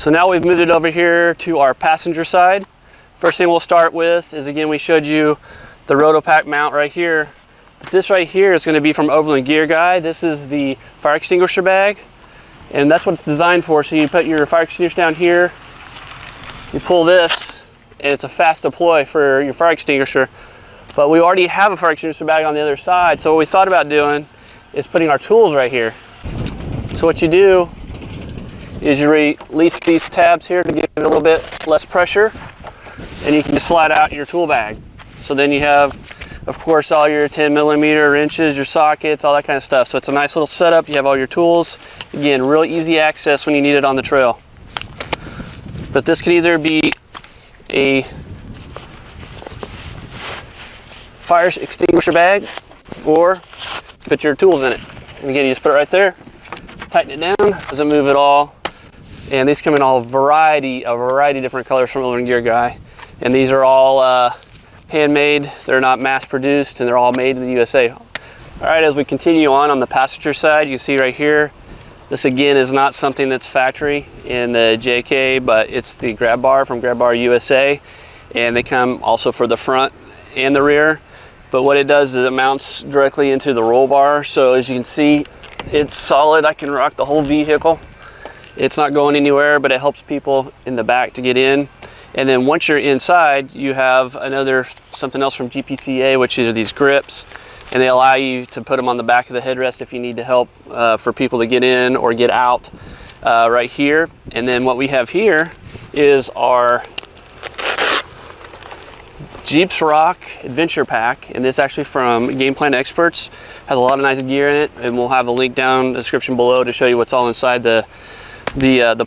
So now we've moved it over here to our passenger side. First thing we'll start with is, again, we showed you the Rotopack mount right here. But this right here is going to be from Overland Gear Guy. This is the fire extinguisher bag, and that's what it's designed for. So you put your fire extinguisher down here, you pull this, and it's a fast deploy for your fire extinguisher. But we already have a fire extinguisher bag on the other side, so what we thought about doing is putting our tools right here. So what you do is you release these tabs here to give it a little bit less pressure, and you can just slide out your tool bag. So then you have, of course, all your 10mm wrenches, your sockets, all that kind of stuff. So it's a nice little setup. You have all your tools. Again, real easy access when you need it on the trail. But this can either be a fire extinguisher bag, or put your tools in it. And again, you just put it right there, tighten it down, doesn't move at all. And these come in a variety of different colors from Overland Gear Guy. And these are all handmade. They're not mass produced, and they're all made in the USA. All right, as we continue on the passenger side, you see right here, this again is not something that's factory in the JK, but it's the grab bar from GraBarsUSA. And they come also for the front and the rear. But what it does is it mounts directly into the roll bar. So as you can see, it's solid. I can rock the whole vehicle. It's not going anywhere, but it helps people in the back to get in. And then once you're inside, you have something else from GPCA, which are these grips, and they allow you to put them on the back of the headrest if you need to help for people to get in or get out right here. And then what we have here is our Jeep's Rock Adventure Pack, and this actually from Game Plan Experts. Has a lot of nice gear in it, and we'll have a link down in the description below to show you what's all inside the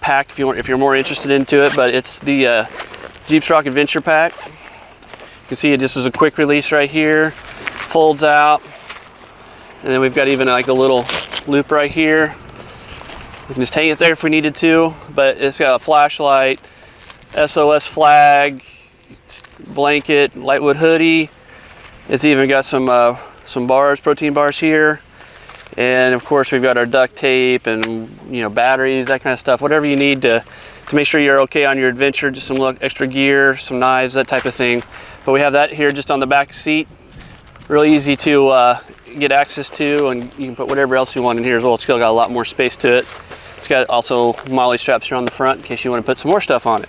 pack if you're more interested into it. But it's the Jeep's Rock Adventure Pack. You can see it just is a quick release right here, folds out, and then we've got even like a little loop right here. We can just hang it there if we needed to, but it's got a flashlight, SOS flag, blanket, lightwood hoodie. It's even got some bars, protein bars here. And of course we've got our duct tape and batteries, that kind of stuff, whatever you need to make sure you're okay on your adventure. Just some extra gear, some knives, that type of thing. But we have that here just on the back seat, really easy to get access to, and you can put whatever else you want in here as well. It's still got a lot more space to it. It's got also MOLLE straps here on the front in case you want to put some more stuff on it.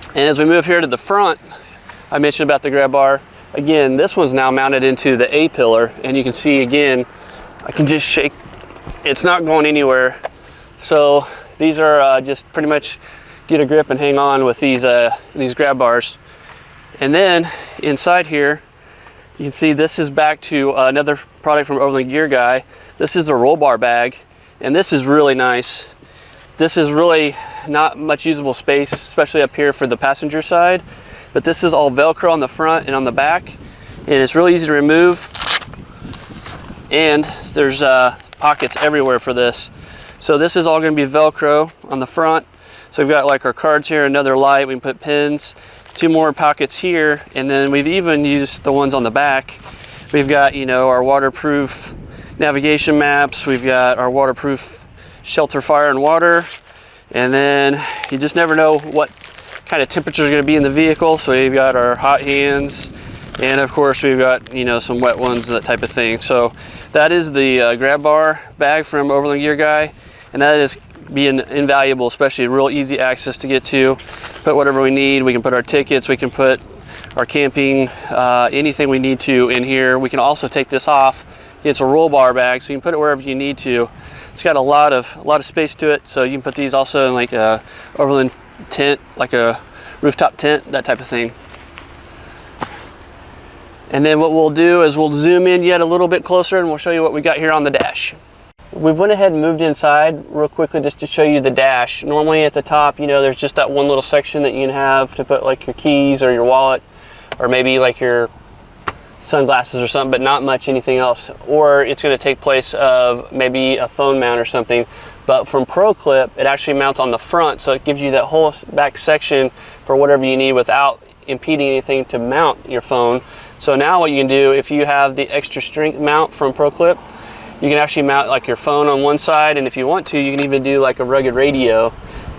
And as we move here to the front, I mentioned about the grab bar. Again, this one's now mounted into the A pillar, and you can see again, I can just shake, it's not going anywhere. So these are just pretty much get a grip and hang on with these grab bars. And then inside here, you can see this is back to another product from Overland Gear Guy. This is a roll bar bag, and this is really nice. This is really not much usable space, especially up here for the passenger side. But this is all Velcro on the front and on the back, and it's really easy to remove. And there's pockets everywhere for this. So this is all going to be Velcro on the front. So we've got like our cards here, another light, we can put pins, 2 more pockets here, and then we've even used the ones on the back. We've got, our waterproof navigation maps, we've got our waterproof shelter fire and water, and then you just never know what kind of temperature is going to be in the vehicle. So we've got our hot hands, and of course we've got some wet ones, that type of thing. So that is the grab bar bag from Overland Gear Guy, and that is being invaluable, especially real easy access to get to. Put whatever we need. We can put our tickets, we can put our camping, anything we need to in here. We can also take this off. It's a roll bar bag, so you can put it wherever you need to. It's got a lot of space to it, so you can put these also in like a Overland tent, like a rooftop tent, that type of thing. And then what we'll do is we'll zoom in yet a little bit closer, and we'll show you what we got here on the dash. We went ahead and moved inside real quickly just to show you the dash. Normally at the top, there's just that one little section that you can have to put like your keys or your wallet, or maybe like your sunglasses or something, but not much anything else. Or it's going to take place of maybe a phone mount or something. But from ProClip, it actually mounts on the front, so it gives you that whole back section for whatever you need without impeding anything to mount your phone. So now what you can do, if you have the extra strength mount from ProClip, you can actually mount like your phone on one side, and if you want to, you can even do like a rugged radio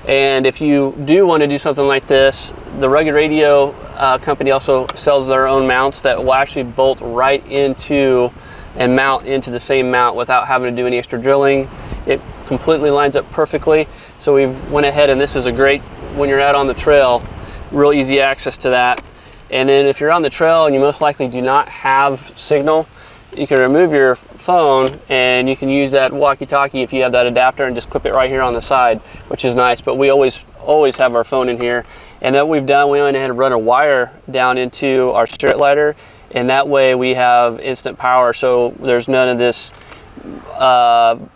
And if you do want to do something like this, the Rugged Radio company also sells their own mounts that will actually bolt right into and mount into the same mount without having to do any extra drilling. It completely lines up perfectly. So we've went ahead, and this is a great, when you're out on the trail, real easy access to that. And then if you're on the trail and you most likely do not have signal, you can remove your phone and you can use that walkie-talkie if you have that adapter and just clip it right here on the side, which is nice. But we always have our phone in here. And that we've done, we went ahead and run a wire down into our spirit lighter, and that way we have instant power. So there's none of this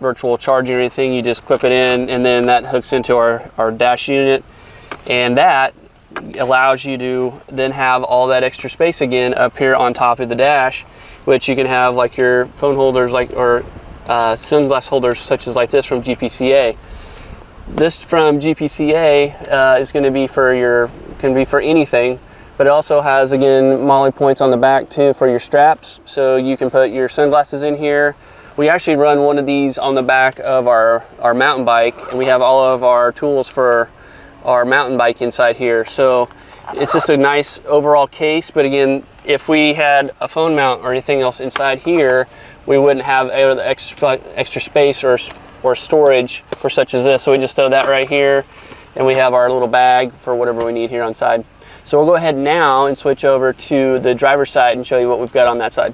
virtual charging or anything. You just clip it in, and then that hooks into our dash unit, and that allows you to then have all that extra space again up here on top of the dash, which you can have like your phone holders, or sunglass holders such as like this from GPCA. This from GPCA is going to be can be for anything, but it also has, again, MOLLE points on the back too for your straps, so you can put your sunglasses in here. We actually run one of these on the back of our mountain bike, and we have all of our tools for our mountain bike inside here. So it's just a nice overall case. But again, if we had a phone mount or anything else inside here, we wouldn't have extra space or storage for such as this. So we just throw that right here, and we have our little bag for whatever we need here on side. So we'll go ahead now and switch over to the driver's side and show you what we've got on that side.